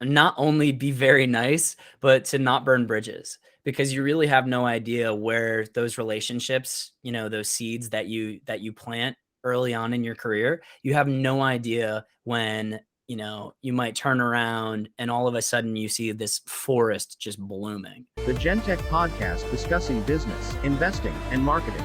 not only be very nice, but to not burn bridges, because you really have no idea where those relationships, those seeds that you plant early on in your career, you have no idea when, you might turn around and all of a sudden you see this forest just blooming. The GenTech podcast discussing business, investing, and marketing.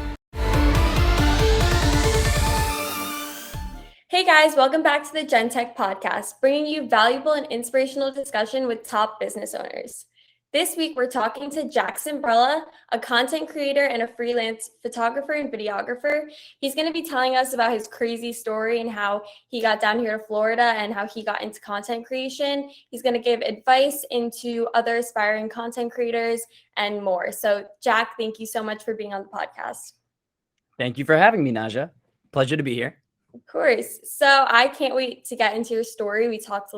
Hey guys, welcome back to the GenTech podcast, bringing you valuable and inspirational discussion with top business owners. This week, we're talking to Jackson Brella, a content creator and a freelance photographer and videographer. He's going to be telling us about his crazy story and how he got down here to Florida and how he got into content creation. He's going to give advice into other aspiring content creators and more. So, Jack, thank you so much for being on the podcast. Thank you for having me, Naja. Pleasure to be here. Of course. So I can't wait to get into your story. We talked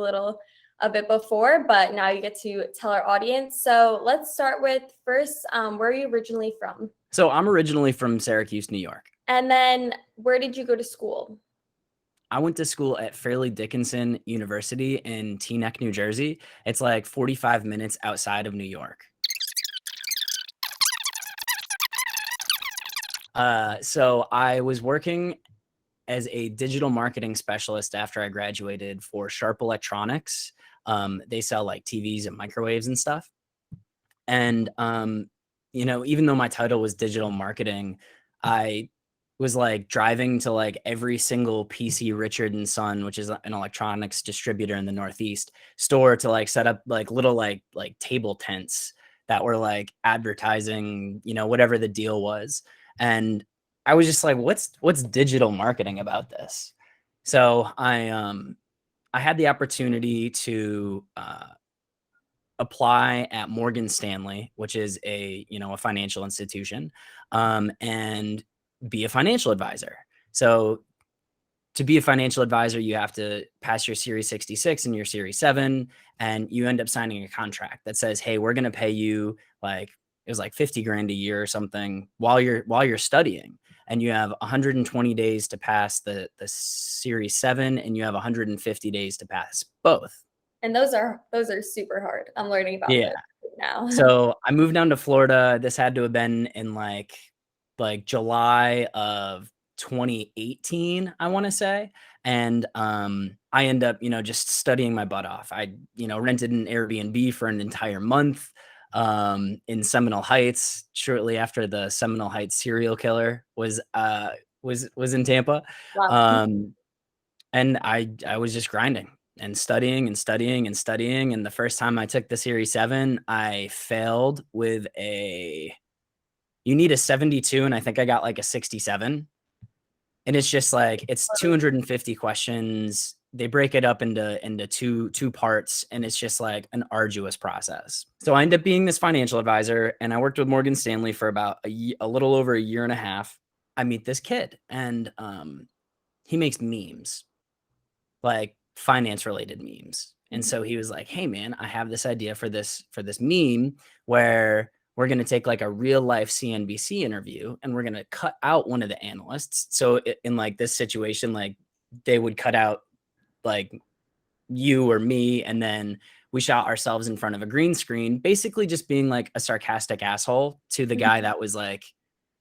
a bit before, but now you get to tell our audience. So let's start with first, where are you originally from? So I'm originally from Syracuse, New York. And then where did you go to school? I went to school at Fairleigh Dickinson University in Teaneck, New Jersey. It's like 45 minutes outside of New York. So I was working as a digital marketing specialist after I graduated for Sharp Electronics. They sell like TVs and microwaves and stuff. And, even though my title was digital marketing, I was like driving to like every single PC Richard and Son, which is an electronics distributor in the Northeast store, to like set up like little like table tents that were like advertising, whatever the deal was. And I was just like, what's digital marketing about this? So I had the opportunity to apply at Morgan Stanley, which is a financial institution, and be a financial advisor. So to be a financial advisor, you have to pass your Series 66 and your Series 7, and you end up signing a contract that says, hey, we're going to pay you like, it was like 50 grand a year or something while you're studying. And you have 120 days to pass the Series 7, and you have 150 days to pass both. And those are super hard. I'm learning about this now. So I moved down to Florida. This had to have been in like July of 2018, I want to say. And I end up, just studying my butt off. I, rented an Airbnb for an entire month in Seminole Heights, shortly after the Seminole Heights serial killer was in Tampa. Wow. And I was just grinding and studying and studying and studying. And the first time I took the Series 7, I failed with you need a 72, and I think I got like a 67. And it's just like, it's 250 questions. They break it up into two parts, and it's just like an arduous process. So I ended up being this financial advisor, and I worked with Morgan Stanley for about a little over a year and a half. I meet this kid, and he makes memes, like finance related memes. And so he was like, hey man, I have this idea for this meme where we're going to take like a real life CNBC interview, and we're going to cut out one of the analysts. So in like this situation, like they would cut out like you or me, and then we shot ourselves in front of a green screen, basically just being like a sarcastic asshole to the guy that was like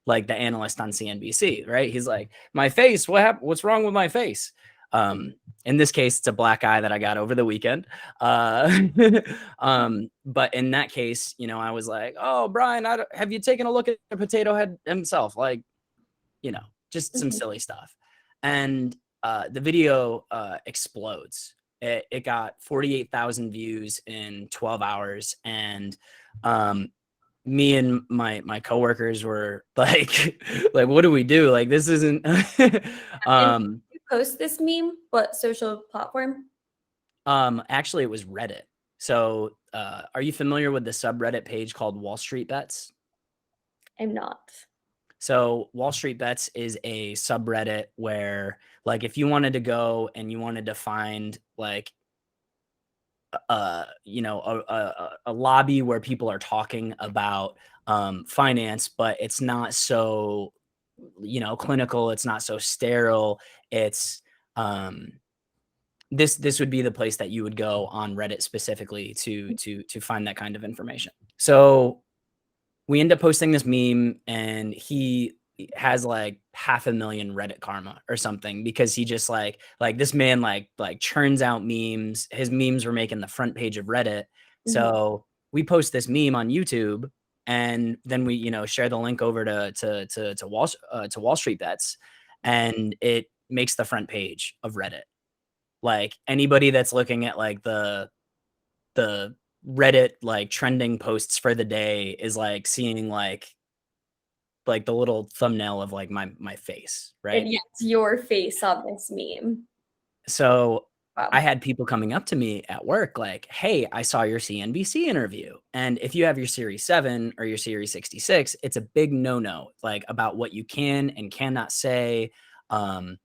the analyst on CNBC, right? He's like, my face, what's wrong with my face? In this case, it's a black eye that I got over the weekend. But in that case, I was like, oh, Brian, have you taken a look at the Potato Head himself? Like, just some silly stuff. And the video explodes. It got 48,000 views in 12 hours. And me and my coworkers were like, what do we do? Like, this isn't. You post this meme? What social platform? Actually, it was Reddit. So are you familiar with the subreddit page called Wall Street Bets? I'm not. So Wall Street Bets is a subreddit where, like, if you wanted to go and you wanted to find like a lobby where people are talking about finance, but it's not so clinical, it's not so sterile, it's this would be the place that you would go on Reddit specifically to find that kind of information. So we end up posting this meme, and he has like 500,000 Reddit karma or something, because he just like this man like churns out memes. His memes were making the front page of Reddit. So we post this meme on YouTube, and then we, share the link over to Wall Street Bets, and it makes the front page of Reddit. Like anybody that's looking at like the Reddit like trending posts for the day is like seeing like the little thumbnail of like my face, right? And yes, your face on this meme. So Wow. I had people coming up to me at work like, "Hey, I saw your CNBC interview. And if you have your Series 7 or your Series 66, it's a big no-no, like about what you can and cannot say, leveraging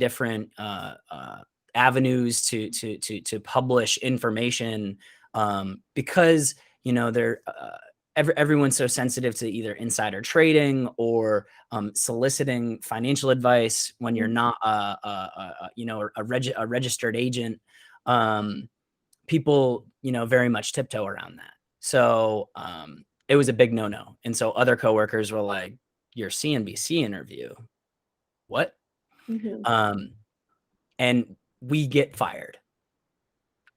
different avenues to publish information, because they're everyone's so sensitive to either insider trading or soliciting financial advice when you're not a registered agent. People very much tiptoe around that. So it was a big no-no, and so other coworkers were like, "Your CNBC interview, what?" Um, and we get fired.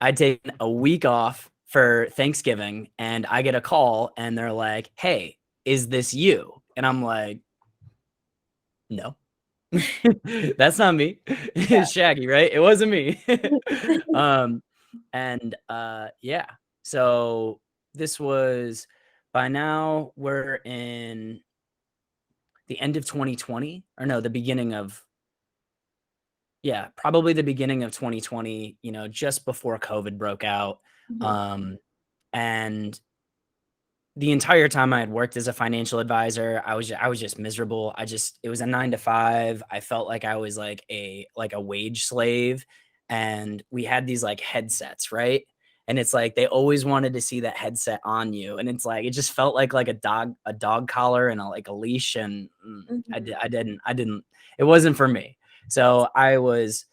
I'd taken a week off for Thanksgiving, and I get a call, and they're like, "Hey, is this you?" And I'm like, "No, that's not me." It's Shaggy, right? It wasn't me. Yeah. So this was, by now we're in the end of 2020, or no, the beginning of, yeah, probably the beginning of 2020, just before COVID broke out. And the entire time I had worked as a financial advisor, I was just miserable. It was a 9 to 5. I felt like I was like a wage slave, and we had these like headsets, right? And it's like they always wanted to see that headset on you, and it's like it just felt like a dog collar and a leash, and I didn't. It wasn't for me. So I was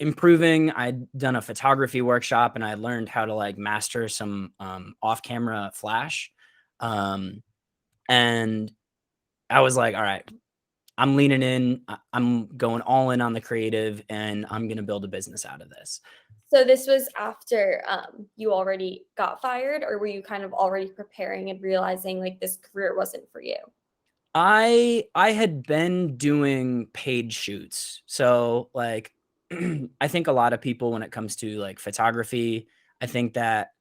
improving. I'd done a photography workshop, and I learned how to like master some off-camera flash. And I was like, all right, I'm leaning in. I'm going all in on the creative, and I'm going to build a business out of this. So this was after you already got fired, or were you kind of already preparing and realizing like this career wasn't for you? I had been doing paid shoots. So like I think a lot of people, when it comes to like photography, I think that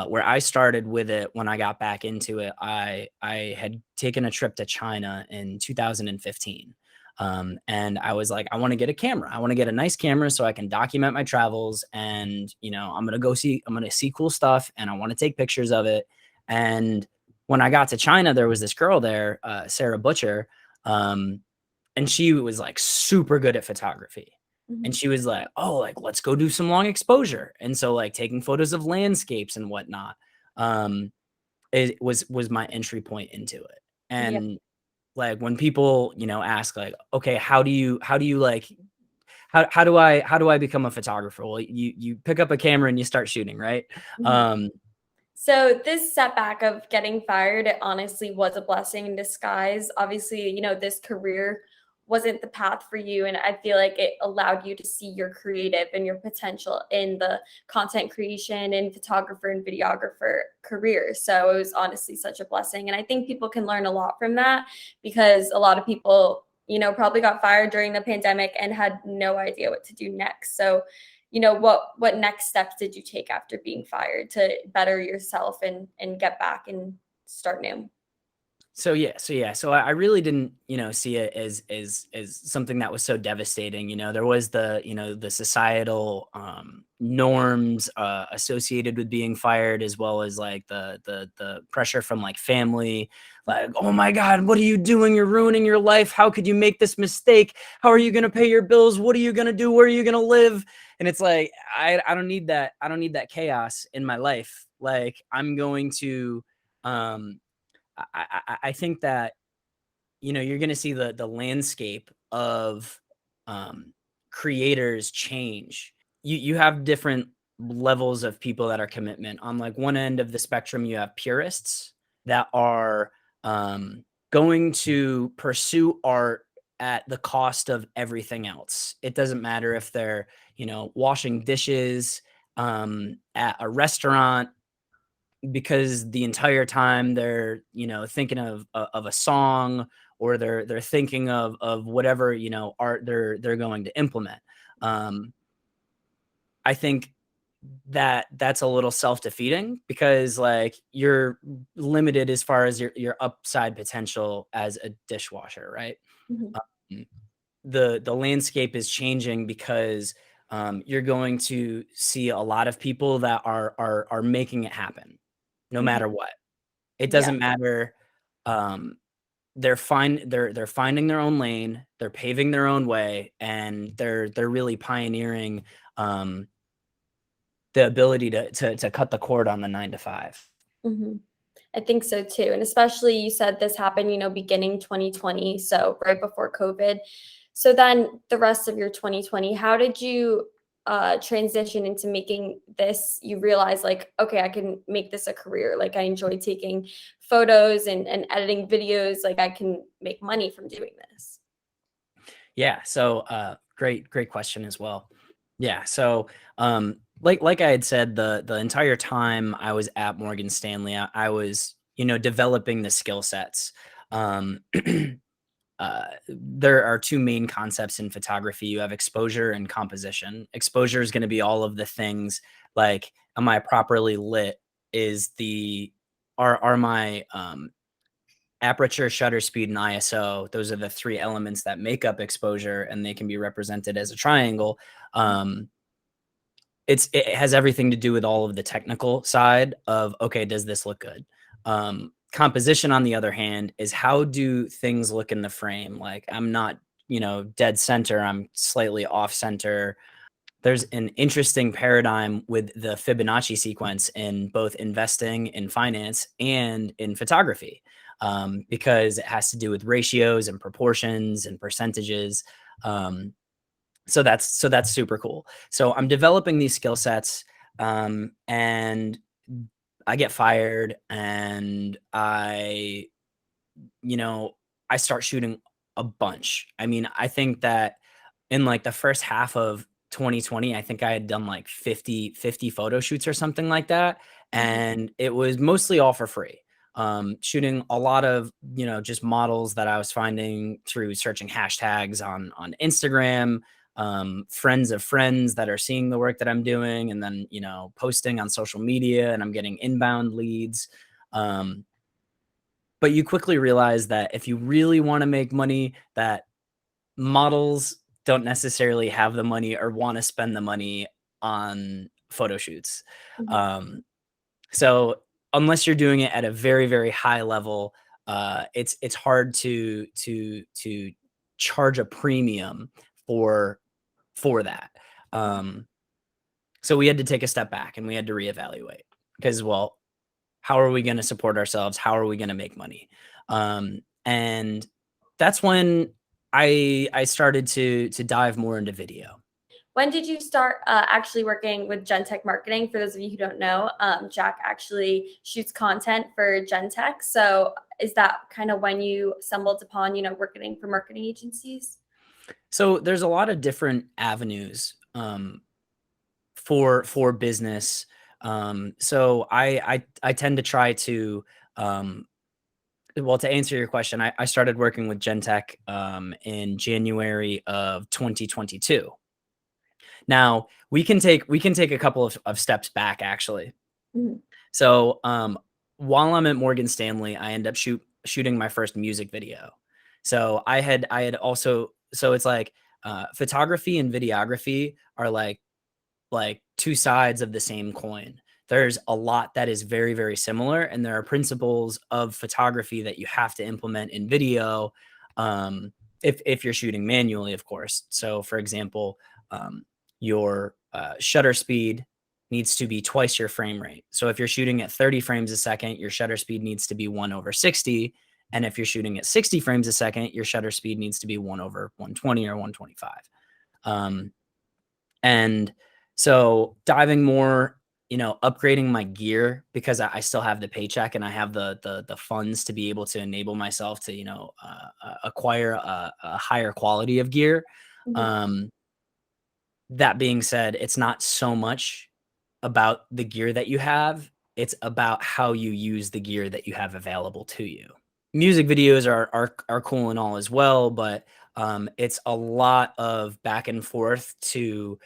where I started with it, when I got back into it, I had taken a trip to China in 2015. And I was like, I want to get a camera. I want to get a nice camera so I can document my travels. And, I'm going to see cool stuff, and I want to take pictures of it. And when I got to China, there was this girl there, Sarah Butcher, and she was like super good at photography. And she was like, "Oh, like let's go do some long exposure." And so like taking photos of landscapes and whatnot, it was my entry point into it. Yeah. And like when people ask like, "Okay, how do you like how do I become a photographer?" Well, you pick up a camera and you start shooting, right? So this setback of getting fired, it honestly was a blessing in disguise. Obviously, this career wasn't the path for you, and I feel like it allowed you to see your creative and your potential in the content creation and photographer and videographer career. So it was honestly such a blessing, and I think people can learn a lot from that, because a lot of people, probably got fired during the pandemic and had no idea what to do next. So what next steps did you take after being fired to better yourself and get back and start new? So I really didn't, see it as something that was so devastating. There was the societal norms associated with being fired, as well as like the pressure from like family, like, "Oh my God, what are you doing? You're ruining your life. How could you make this mistake? How are you going to pay your bills? What are you going to do? Where are you going to live?" And it's like, I don't need that. I don't need that chaos in my life. Like I'm going to, I think that you're going to see the landscape of creators change. You have different levels of people that are commitment. On like one end of the spectrum, you have purists that are going to pursue art at the cost of everything else. It doesn't matter if they're, washing dishes at a restaurant, because the entire time they're, thinking of a song, or they're thinking of whatever, art they're going to implement. I think that that's a little self-defeating, because like you're limited as far as your upside potential as a dishwasher, right? Mhm. Um, the landscape is changing, because you're going to see a lot of people that are making it happen no Mhm. matter what. It Yeah. doesn't matter. um they're finding their own lane, they're paving their own way, and they're really pioneering um the ability to cut the cord on the 9 to 5. Mhm. I think so too. And especially you said this happened, beginning 2020, so right before COVID. So then the rest of your 2020, how did you transition into making this? You realize like, okay, I can make this a career. Like I enjoy taking photos and editing videos. Like I can make money from doing this. Yeah. So great question as well. Yeah. So like I had said, the entire time I was at Morgan Stanley, I was, developing the skill sets. Um there are two main concepts in photography. You have exposure and composition. Exposure is going to be all of the things like, am I properly lit? Is the are my aperture, shutter speed, and ISO. Those are the three elements that make up exposure, and they can be represented as a triangle. Um, it has everything to do with all of the technical side of, okay, does this look good? Composition, on the other hand, is how do things look in the frame? Like I'm not, dead center. I'm slightly off center. There's an interesting paradigm with the Fibonacci sequence in both investing in finance and in photography, because it has to do with ratios and proportions and percentages. So that's super cool. So I'm developing these skill sets, and I get fired, and you know, I start shooting a bunch. I mean, I think that in like the first half of 2020, I think I had done like 50 photo shoots or something like that. Mhm. And it was mostly all for free. Shooting a lot of, just models that I was finding through searching hashtags on Instagram, friends of friends that are seeing the work that I'm doing, and then, posting on social media, and I'm getting inbound leads. Um, but you quickly realize that if you really want to make money, that models don't necessarily have the money or want to spend the money on photo shoots. Mhm. Um, so unless you're doing it at a very, very high level, it's hard to charge a premium for that. Um, so we had to take a step back, and we had to reevaluate, because, well, how are we going to support ourselves? How are we going to make money? And that's when I started to dive more into video. When did you start actually working with GenTech Marketing? For those of you who don't know, Jack actually shoots content for GenTech. So is that kind of when you stumbled upon, working for marketing agencies? So there's a lot of different avenues for business. So I tend to try to well, to answer your question, I started working with GenTech in January of 2022. Now we can take a couple of steps back, actually. Mhm. So while I'm at Morgan Stanley, I end up shooting my first music video. So I had also, so it's like photography and videography are like two sides of the same coin. There's a lot that is very, very similar, and there are principles of photography that you have to implement in video, um, if you're shooting manually, of course. So, for example, your shutter speed needs to be twice your frame rate. So, if you're shooting at 30 frames a second, your shutter speed needs to be 1/60. And if you're shooting at 60 frames a second, your shutter speed needs to be 1/120 or 125. And so diving more, upgrading my gear, because I still have the paycheck and I have the funds to be able to enable myself to, acquire a higher quality of gear. Mhm. Um, that being said, it's not so much about the gear that you have. It's about how you use the gear that you have available to you. Music videos are cool and all as well, but it's a lot of back and forth to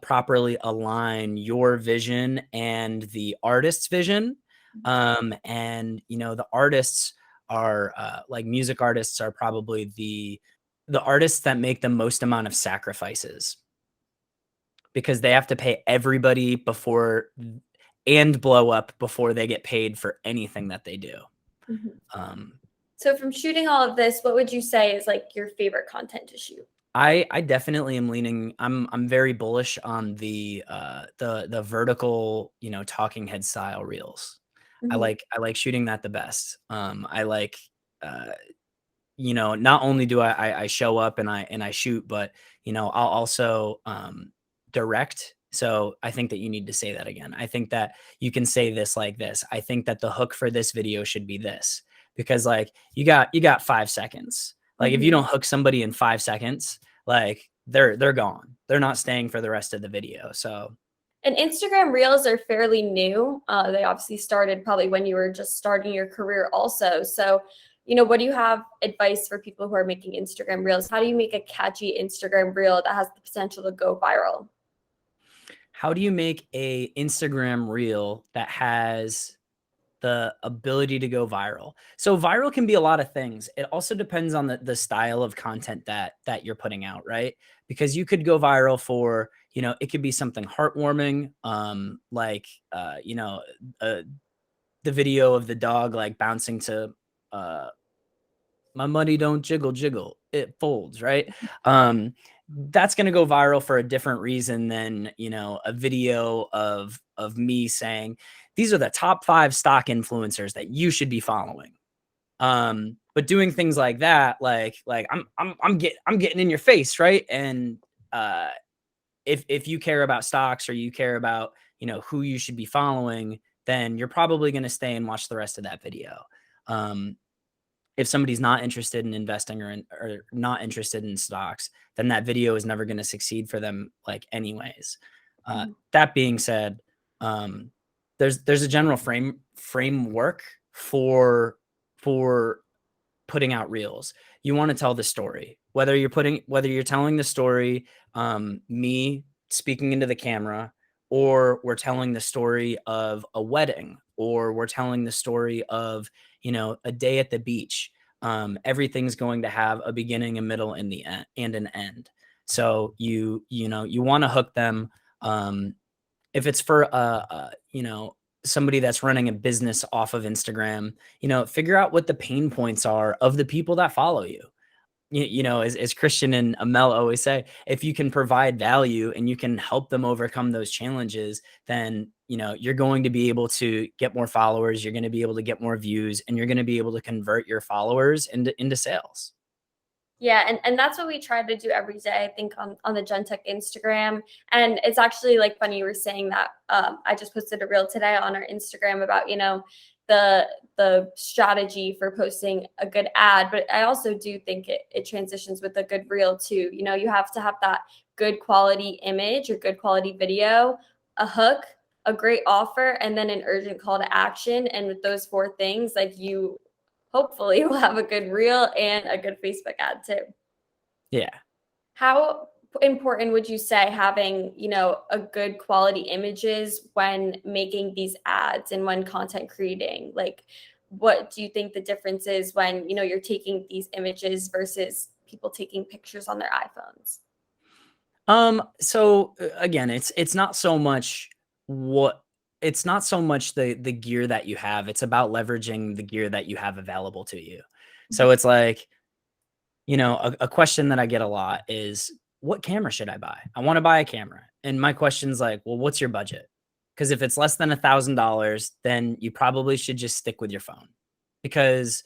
properly align your vision and the artist's vision. And the artists are like music artists are probably the artists that make the most amount of sacrifices, because they have to pay everybody before and blow up before they get paid for anything that they do. Mhm. Um, So from shooting all of this, what would you say is like your favorite content to shoot? I definitely am leaning. I'm very bullish on the vertical, talking head style reels. Mhm. I like shooting that the best. I like uh not only do I show up and I shoot, but I'll also direct. So I think that you need to say that again. I think that you can say this like this. I think that the hook for this video should be this, because like you got 5 seconds. Like if you Mhm. don't hook somebody in 5 seconds, like they're gone. They're not staying for the rest of the video. So And Instagram Reels are fairly new. They obviously started probably when you were just starting your career also. So, what do you have advice for people who are making Instagram Reels? How do you make a catchy Instagram Reel that has the potential to go viral? how do you make a Instagram reel that has the ability to go viral? So viral can be a lot of things. It also depends on the style of content that you're putting out, right? Because you could go viral for, it could be something heartwarming, like uh, the video of the dog like bouncing to uh my money don't jiggle jiggle, it folds, right? That's going to go viral for a different reason than a video of me saying these are the top 5 stock influencers that you should be following. But doing things like that, like I'm getting in your face, right? And uh if you care about stocks, or you care about who you should be following, then you're probably going to stay and watch the rest of that video. um if somebody's not interested in investing, or not interested in stocks, then that video is never going to succeed for them, like anyways. Mhm. That being said, um, there's a general framework for putting out reels. You want to tell the story, whether you're telling the story, me speaking into the camera, or we're telling the story of a wedding, or we're telling the story of a day at the beach. Everything's going to have a beginning, a middle, and the end, and an end. So you want to hook them. If it's for somebody that's running a business off of Instagram, figure out what the pain points are of the people that follow you. As Christian and Amel always say, if you can provide value and you can help them overcome those challenges, then you're going to be able to get more followers, you're going to be able to get more views, and you're going to be able to convert your followers into sales. Yeah, and that's what we try to do every day, I think, on the GenTech Instagram. And it's actually like funny you were saying that. I just posted a reel today on our Instagram about, the strategy for posting a good ad. But I also do think it transitions with a good reel too. You have to have that good quality image or good quality video, a hook, a great offer, and then an urgent call to action. And with those 4 things, like you hopefully we'll have a good reel and a good Facebook ad too. Yeah. How important would you say having, a good quality images when making these ads and when content creating? Like, what do you think the difference is when, you're taking these images versus people taking pictures on their iPhones? So again, it's not so much what it's not so much the gear that you have. It's about leveraging the gear that you have available to you. So it's like, a question that I get a lot is, what camera should I buy? I want to buy a camera. And my question's like, well, what's your budget? Because if it's less than $1,000, then you probably should just stick with your phone. Because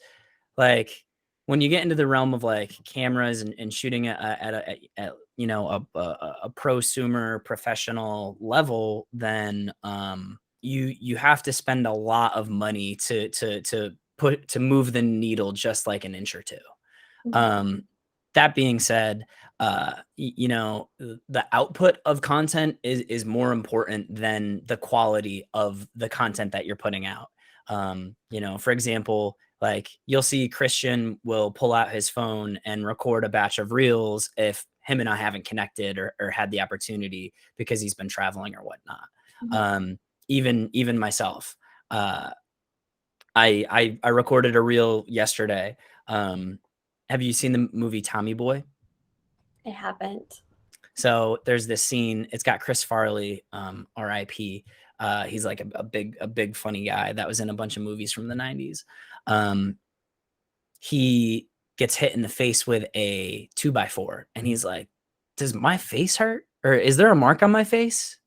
like when you get into the realm of like cameras and shooting at you know, a prosumer professional level, then you have to spend a lot of money to move the needle just like an inch or two. Mhm. That being said, you know, the output of content is more important than the quality of the content that you're putting out. You know, for example, like you'll see Christian will pull out his phone and record a batch of reels if him and I haven't connected or had the opportunity because he's been traveling or whatnot. Mhm. Um, even myself, uh, I recorded a reel yesterday. Um, have you seen the movie Tommy Boy? I haven't. So there's this scene. It's got Chris Farley, R.I.P. He's like a big funny guy that was in a bunch of movies from the '90s. Um, he gets hit in the face with a 2x4, and he's like, "Does my face hurt, or is there a mark on my face?"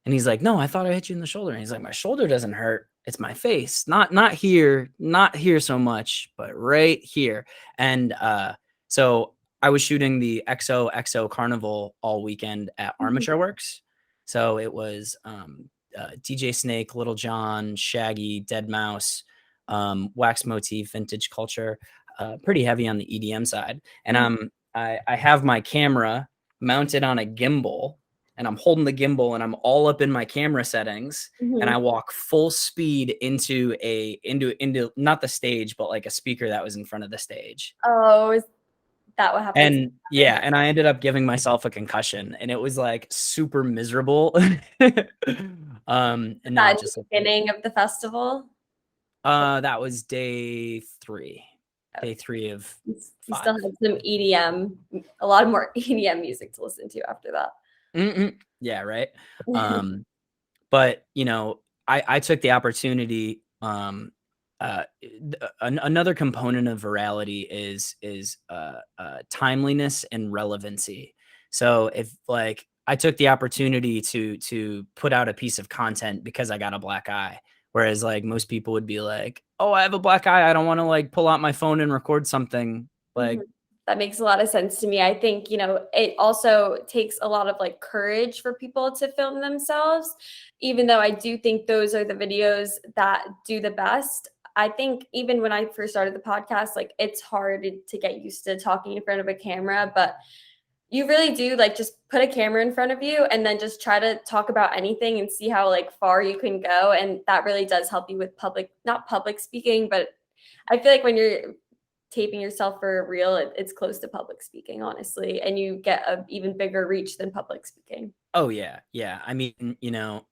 And he's like, "No, I thought I hit you in the shoulder." And he's like, "My shoulder doesn't hurt. It's my face. Not here so much, but right here." And so I was shooting the XOXO Carnival all weekend at Mhm. Armature Works. So it was DJ Snake, Little John, Shaggy, Dead Mouse, Wax Motif, Vintage Culture, pretty heavy on the EDM side. And Mhm. I have my camera mounted on a gimbal, and I'm holding the gimbal and I'm all up in my camera settings, and I Mhm. walk full speed into not the stage, but like a speaker that was in front of the stage. Oh, is that what happened to And you? yeah, and I ended up giving myself a concussion, and it was like super miserable. And now That it in the just looked like beginning of the festival? that was day 3. Day 3 of You still 5. had some EDM, a lot more EDM music to listen to after that. Yeah, right. Um But, you know, I took the opportunity, another component of virality is timeliness and relevancy. So if like I took the opportunity to put out a piece of content because I got a black eye, whereas like most people would be like, "Oh, I have a black eye. I don't wanna like pull out my phone and record something." Mhm. Like, That makes a lot of sense to me. I think, it also takes a lot of like courage for people to film themselves, even though I do think those are the videos that do the best. I think even when I first started the podcast, like it's hard to get used to talking in front of a camera, but you really do like just put a camera in front of you and then just try to talk about anything and see how like far you can go. And that really does help you with not public speaking, but I feel like when you're taping yourself for a reel, it's close to public speaking, honestly, and you get a even bigger reach than public speaking. oh yeah, yeah. I mean, you know,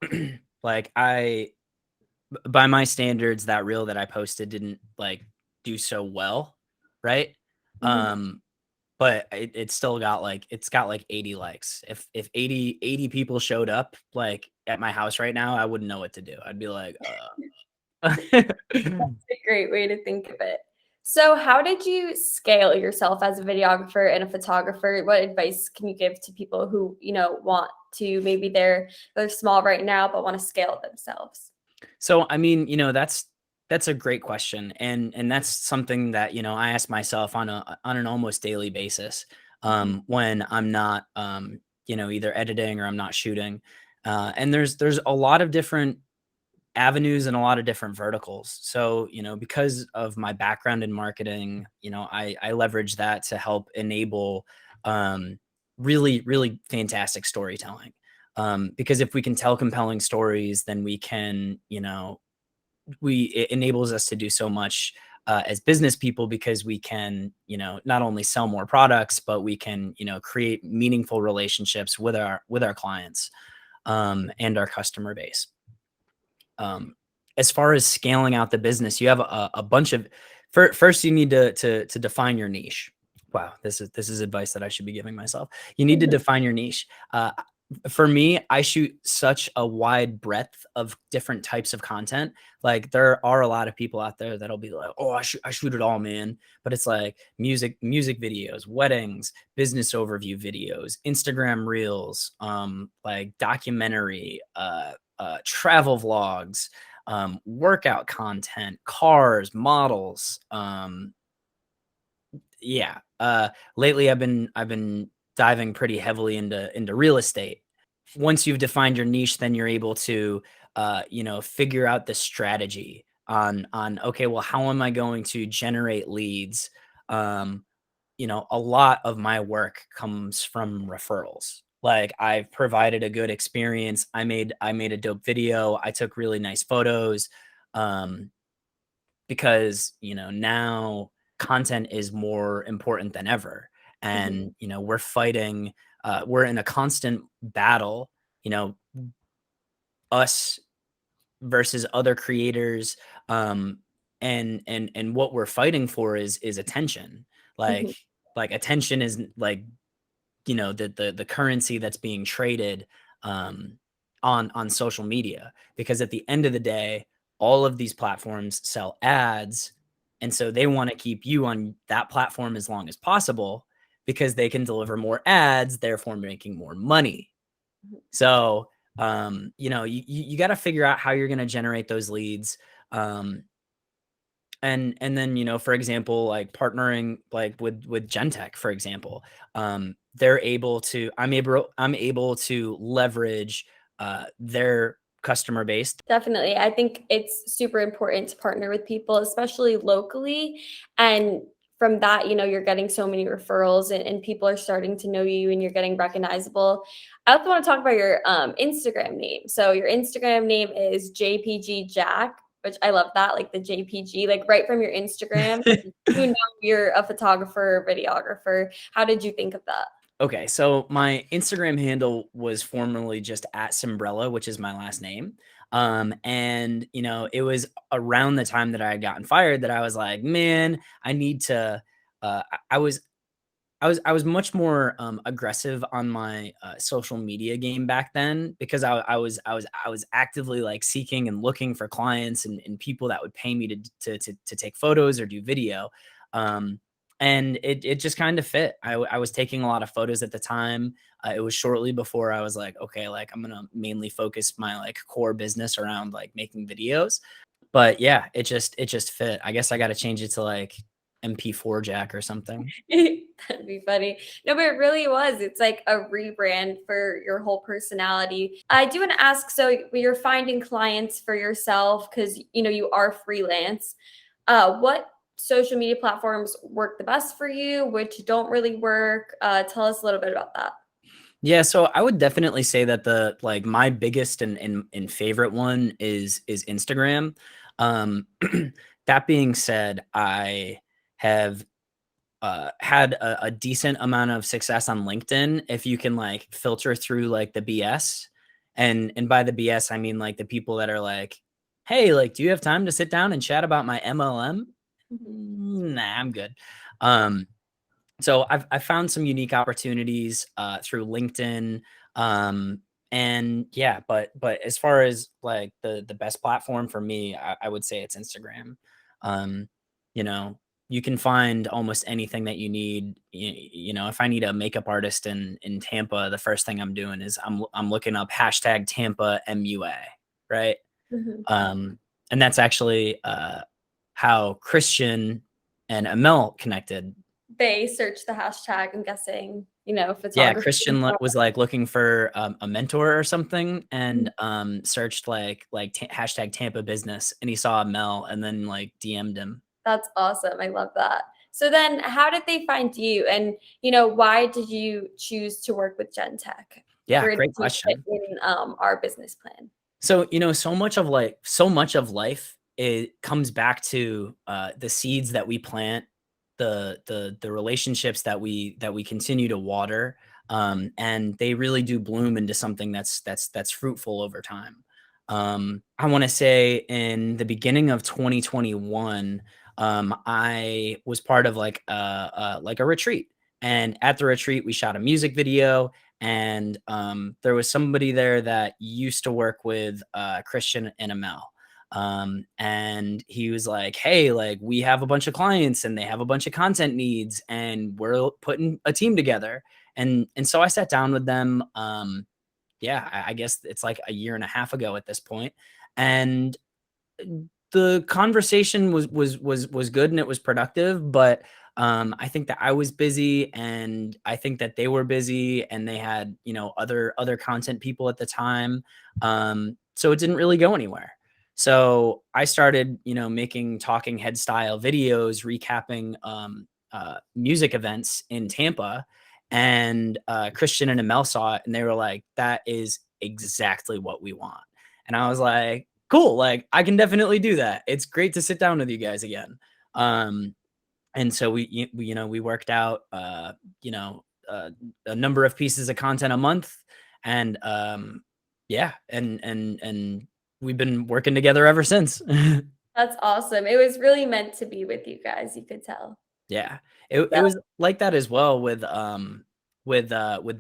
like by my standards, that reel that I posted didn't like do so well, right? Mhm. But it still got like it's got like 80 likes. If 80 people showed up like at my house right now, I wouldn't know what to do. I'd be like, A great way to think of it. So, how did you scale yourself as a videographer and a photographer? What advice can you give to people who, want to maybe they're small right now but want to scale themselves? So I mean, you know, that's a great question, and that's something that you know I ask myself on an almost daily basis when I'm not you know either editing or I'm not shooting, and there's a lot of different avenues and a lot of different verticals. So you know because of my background in marketing, you know I leverage that to help enable really fantastic storytelling. Because if we can tell compelling stories, then we can, you know, it enables us to do so much as business people because we can, you know, not only sell more products, but we can, you know, create meaningful relationships with our clients and our customer base. Um, as far as scaling out the business, you have a bunch of first you need to define your niche. Wow, this is advice that I should be giving myself. You need to define your niche. For me, I shoot such a wide breadth of different types of content. Like there are a lot of people out there that'll be like, "Oh, I shoot it all, man." But it's like music videos, weddings, business overview videos, Instagram reels, like documentary, travel vlogs, workout content, cars, models. Yeah. Lately, I've been diving pretty heavily into real estate. Once you've defined your niche, then you're able to figure out the strategy on okay, well, how am I going to generate leads? A lot of my work comes from referrals. Like, I've provided a good experience. I made a dope video. I took really nice photos. Um, because now content is more important than ever, Mhm. and we're in a constant battle, you know us versus other creators. Um and what we're fighting for is attention. Mhm. Like attention is like the currency that's being traded um, on social media, because at the end of the day, all of these platforms sell ads, and so they want to keep you on that platform as long as possible because they can deliver more ads, therefore making more money. So you got to figure out how you're going to generate those leads. Um, and then for example, like partnering like with GenTech, for example. They're able to I'm able to leverage their customer base. Definitely. I think it's super important to partner with people, especially locally. And from that, you're getting so many referrals, and people are starting to know you and you're getting recognizable. I also want to talk about your Instagram name. So your Instagram name is JPG Jack, which I love that, like the JPG, like right from your Instagram. You know you're a photographer, videographer. How did you think of that? Okay, so my Instagram handle was formerly just at Simbrella, which is my last name. And it was around the time that I had gotten fired that I was like, man, I need to. I was much more aggressive on my social media game back then, because I was actively like seeking and looking for clients and people that would pay me to take photos or do video. Um, and it just kind of fit. I was taking a lot of photos at the time. It was shortly before I was like, okay, like I'm gonna mainly focus my like core business around like making videos. But yeah, it just fit. I guess I got to change it to like MP4 Jack or something. That'd be funny. No, but it really was. It's like a rebrand for your whole personality. I do want to ask, so when you're finding clients for yourself, because you are freelance, what social media platforms work the best for you, which don't really work? Tell us a little bit about that. Yeah, so I would definitely say that the like my biggest and favorite one is Instagram. Um, that being said, I have had a decent amount of success on LinkedIn if you can like filter through like the BS. And by the BS, I mean like the people that are like, hey, like, do you have time to sit down and chat about my MLM? Nah, I'm good. Um, so I've found some unique opportunities through LinkedIn. um, and yeah, but as far as like the best platform for me, I would say it's Instagram. um, you know you can find almost anything that you need. If I need a makeup artist in Tampa, the first thing I'm doing is I'm looking up hashtag Tampa MUA, right? Mhm. um, and that's actually how Christian and Amel connected. They search the hashtag, I'm guessing, Yeah, photography. Christian was like looking for a mentor or something, Mhm. and searched like hashtag Tampa business, and he saw Mel, and then like DM'd him. That's awesome. I love that. So then how did they find you? And, why did you choose to work with GenTech? Yeah, Where did great you fit question. in our business plan? So so much of life, it comes back to the seeds that we plant, the relationships that we continue to water, and they really do bloom into something that's fruitful over time. I want to say in the beginning of 2021, I was part of like a retreat, and at the retreat we shot a music video, and there was somebody there that used to work with Christian and Amel. And he was like, hey, like, we have a bunch of clients and they have a bunch of content needs, and we're putting a team together. And so I sat down with them. Yeah, I guess it's like a year and a half ago at this point. And the conversation was good and it was productive, but I think that I was busy, and I think that they were busy, and they had, other content people at the time. So it didn't really go anywhere. So I started, making talking head style videos, recapping music events in Tampa. And Christian and Amel saw it, and they were like, "That is exactly what we want." And I was like, "Cool, like I can definitely do that. It's great to sit down with you guys again." And so we worked out, you know, uh, a number of pieces of content a month, and yeah, and we've been working together ever since. That's awesome. It was really meant to be with you guys, you could tell. Yeah, it Yeah. was like that as well with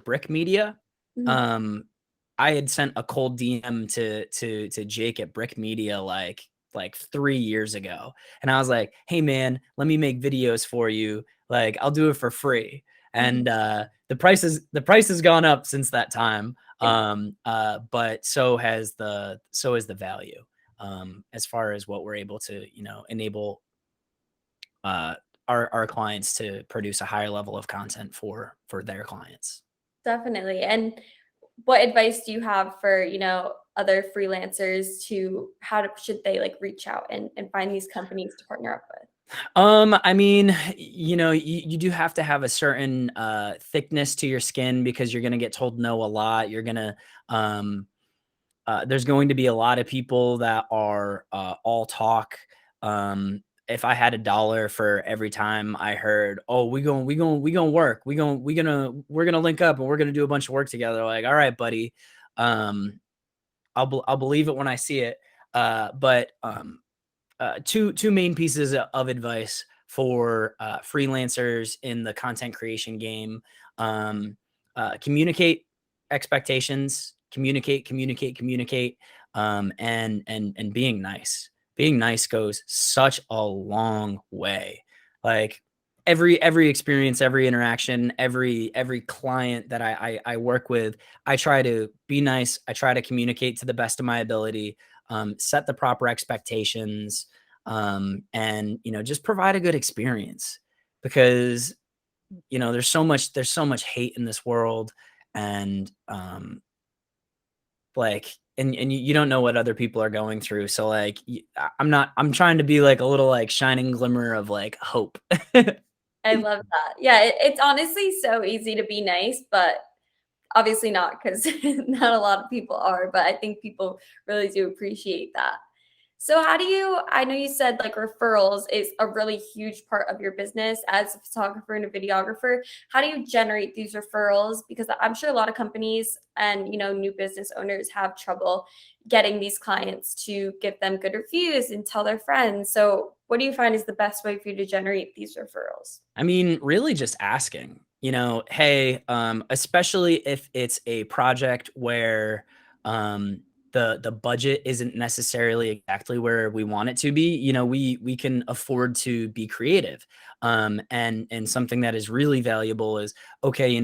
Brick Media. Mhm. Um, I had sent a cold DM to Jake at Brick Media like 3 years ago, and I was like, "Hey man, let me make videos for you. Like, I'll do it for free." Mhm. And the price has gone up since that time. But so has the value. As far as what we're able to, enable uh, our clients to produce a higher level of content for their clients. Definitely. And what advice do you have for, other freelancers to should they like reach out and find these companies to partner up with? I mean, you do have to have a certain thickness to your skin, because you're gonna get told no a lot. Um, there's going to be a lot of people that are all talk. If I had $1 for every time I heard, "Oh, we gonna work, we're gonna link up, and we're gonna do a bunch of work together," like, all right, buddy, um, I'll believe it when I see it. But two main pieces of advice for freelancers in the content creation game: um, communicate expectations, communicate, and being nice. Being nice goes such a long way. Like every experience, every interaction, every client that I work with, I try to be nice. I try to communicate to the best of my ability, set the proper expectations, and just provide a good experience, because there's so much hate in this world. And like and you don't know what other people are going through, so like I'm trying to be like a little like shining glimmer of like hope. I love that. Yeah, it's honestly so easy to be nice, but obviously not because not a lot of people are, but I think people really do appreciate that. So how do you I know you said like referrals is a really huge part of your business as a photographer and a videographer. How do you generate these referrals? Because I'm sure a lot of companies and new business owners have trouble getting these clients to give them good reviews and tell their friends. So what do you find is the best way for you to generate these referrals? I mean, really just asking, hey, especially if it's a project where the budget isn't necessarily exactly where we want it to be. We can afford to be creative. And something that is really valuable is, okay,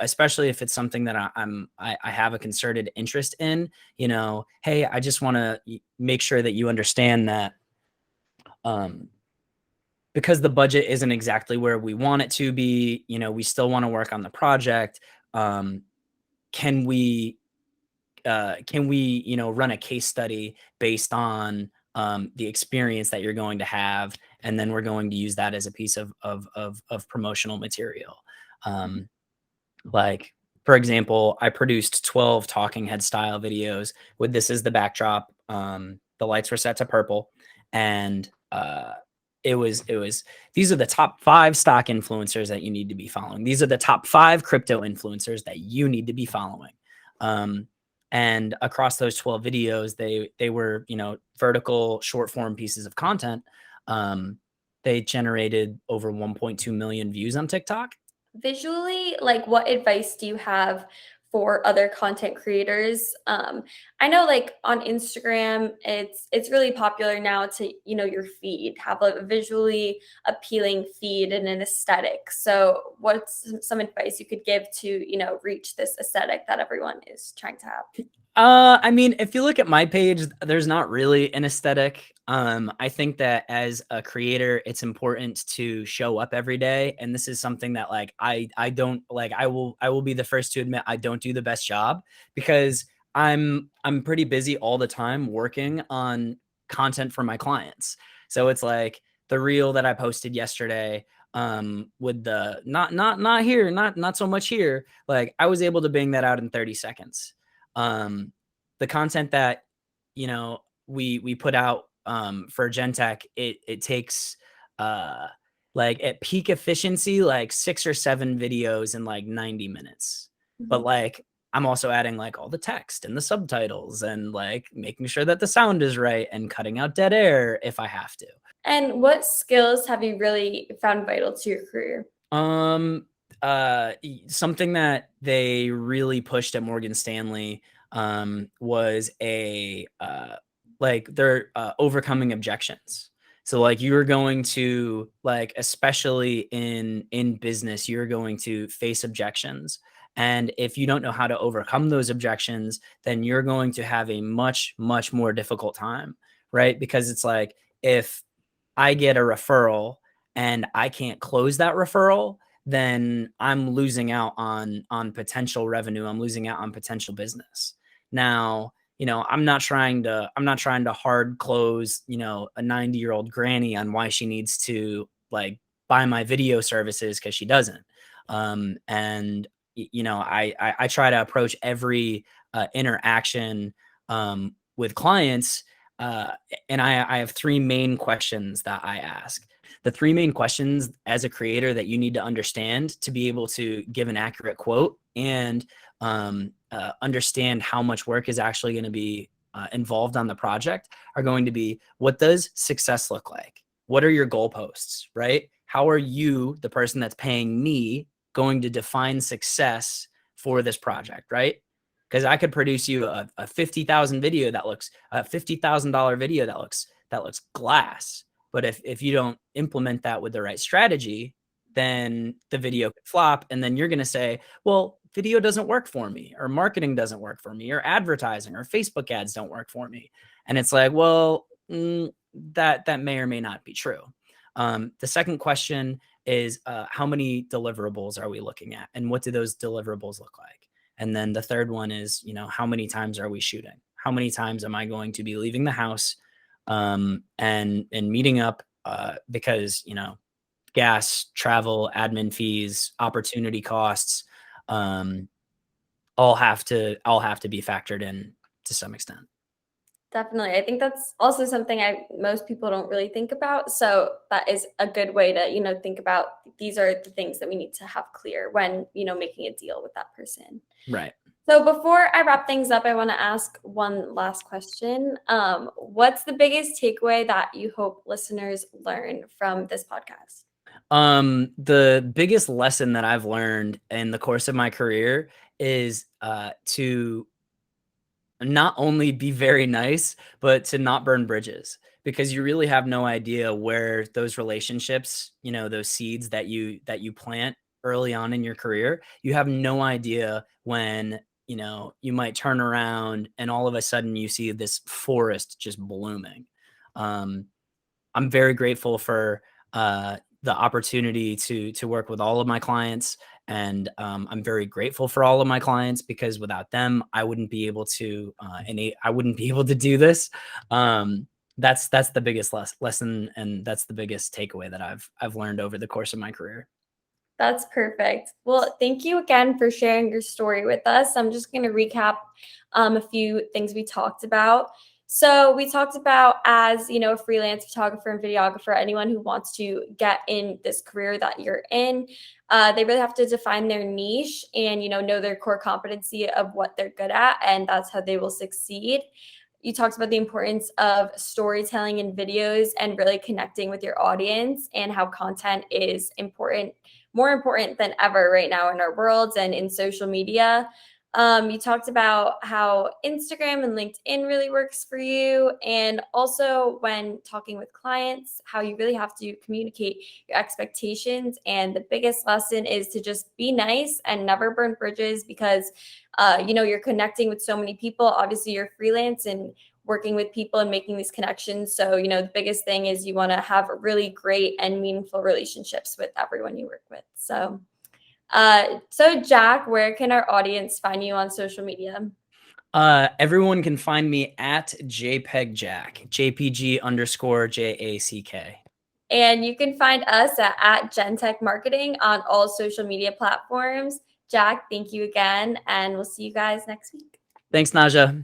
especially if it's something that I have a concerted interest in. Hey, I just want to make sure that you understand that um because the budget isn't exactly where we want it to be, we still want to work on the project. Um, can we run a case study based on the experience that you're going to have, and then we're going to use that as a piece of promotional material. Um, like, for example, I produced 12 talking head style videos with this as the backdrop. The lights were set to purple, and it was these are the top 5 stock influencers that you need to be following. These are the top 5 crypto influencers that you need to be following. Um, and across those 12 videos, they were, vertical short form pieces of content. Um, they generated over 1.2 million views on TikTok. Visually, like what advice do you have for other content creators? I know like on Instagram, it's really popular now to, your feed, have a visually appealing feed and an aesthetic. So what's some advice you could give to, reach this aesthetic that everyone is trying to have? I mean, if you look at my page, there's not really an aesthetic. I think that as a creator, it's important to show up every day. And this is something that like I don't like I will be the first to admit I don't do the best job because I'm pretty busy all the time working on content for my clients. So it's like the reel that I posted yesterday with the not here, not so much here. Like I was able to bang that out in 30 seconds. The content that we put out for GenTech, it takes uh like at peak efficiency like 6 or 7 videos in like 90 minutes, but Mhm. like I'm also adding like all the text and the subtitles and like making sure that the sound is right and cutting out dead air if I have to. And what skills have you really found vital to your career? Um, Something that they really pushed at Morgan Stanley was a like they're overcoming objections. So like you're going to like especially in business, you're going to face objections. And if you don't know how to overcome those objections, then you're going to have a much more difficult time, right? Because it's like if I get a referral and I can't close that referral, then I'm losing out on potential revenue. I'm losing out on potential business. Now, I'm not trying to hard close, a 90-year-old granny on why she needs to like buy my video services because she doesn't. And I try to approach every interaction with clients and I have 3 main questions that I ask. The 3 main questions as a creator that you need to understand to be able to give an accurate quote and understand how much work is actually going to be involved on the project are going to be: what does success look like? What are your goalposts, right? How are you, the person that's paying me, going to define success for this project, right? Because I could produce you a 50,000 video that looks a $50,000 video that looks glass. But if you don't implement that with the right strategy, then the video could flop. And then you're going to say, well, video doesn't work for me, or marketing doesn't work for me, or advertising or Facebook ads don't work for me. And it's like, well, that may or may not be true. The second question is how many deliverables are we looking at? And what do those deliverables look like? And then the third one is, how many times are we shooting? How many times am I going to be leaving the house and meeting up because, gas, travel, admin fees, opportunity costs, um, all have to be factored in to some extent. Definitely. I think that's also something most people don't really think about. So that is a good way to, think about these are the things that we need to have clear when, making a deal with that person. Right. So before I wrap things up, I want to ask one last question. What's the biggest takeaway that you hope listeners learn from this podcast? The biggest lesson that I've learned in the course of my career is to not only be very nice, but to not burn bridges, because you really have no idea where those relationships, those seeds that you plant early on in your career, you have no idea when, you might turn around and all of a sudden you see this forest just blooming. Um, I'm very grateful for the opportunity to work with all of my clients, and I'm very grateful for all of my clients because without them, I wouldn't be able to I wouldn't be able to do this. That's the biggest lesson, and that's the biggest takeaway that I've learned over the course of my career. That's perfect. Well, thank you again for sharing your story with us. I'm just going to recap a few things we talked about. So we talked about as, a freelance photographer and videographer, anyone who wants to get in this career that you're in, they really have to define their niche and, know their core competency of what they're good at, and that's how they will succeed. You talked about the importance of storytelling in videos and really connecting with your audience, and how content is important, more important than ever right now in our worlds and in social media. You talked about how Instagram and LinkedIn really works for you. And also when talking with clients, how you really have to communicate your expectations. And the biggest lesson is to just be nice and never burn bridges because, you're connecting with so many people. Obviously, you're freelance and working with people and making these connections. So, the biggest thing is you want to have really great and meaningful relationships with everyone you work with. So Jack, where can our audience find you on social media? Everyone can find me at JPEG Jack, JPG_JACK. And you can find us at GenTech Marketing on all social media platforms. Jack, thank you again, and we'll see you guys next week. Thanks, Naja.